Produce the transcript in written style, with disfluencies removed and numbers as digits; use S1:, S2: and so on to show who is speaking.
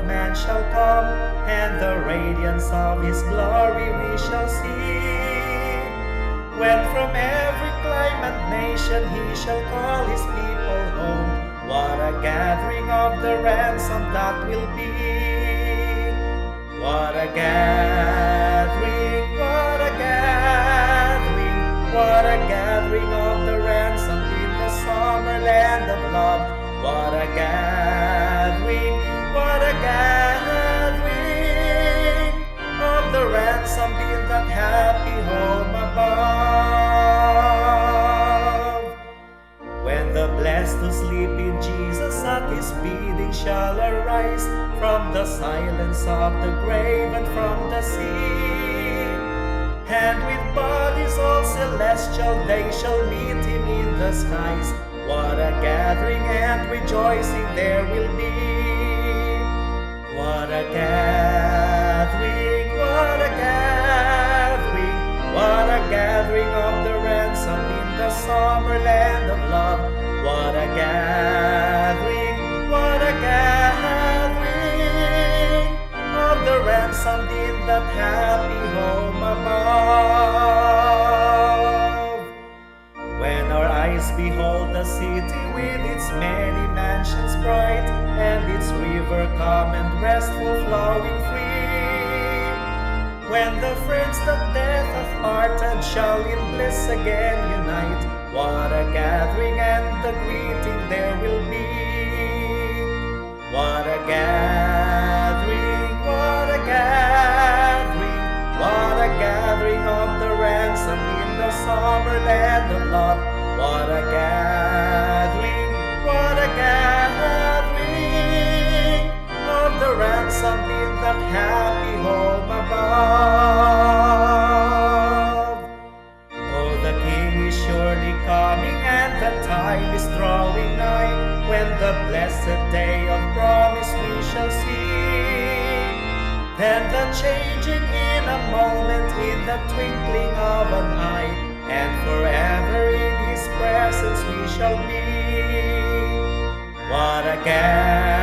S1: of Man shall come, and the radiance of His glory we shall see. When from every clime and nation He shall call His people home, what a gathering of the ransom that will be. What a gathering, what a gathering, what a gathering of the ransomed in the summer land of love. What a gathering, what a gathering of the ransomed in that happy home above. When the blessed who sleep in Jesus at His bidding shall arise from the silence of the grave and from the sea, and with bodies all celestial they shall meet Him in the skies. What a gathering and rejoicing there will be. What a gathering, what a gathering, what a gathering of the ransomed in the summer land of love. What a gathering, what a gathering of the ransomed in that happy home above. When our eyes behold the city with its many mansions bright, and its river calm and restful flowing free, when the friends that death hath parted shall in bliss again unite, what a gathering and the greeting there will be. What a gathering, what a gathering, what a gathering of the ransomed in the summer land of love. What a gathering, what a gathering of the ransomed in that happy home above. Oh, the King is surely coming, and the time is drawing nigh, when the blessed day of promise we shall see. Then the changing in a moment, in the twinkling of an eye, and forever in His presence we shall be. What a gathering,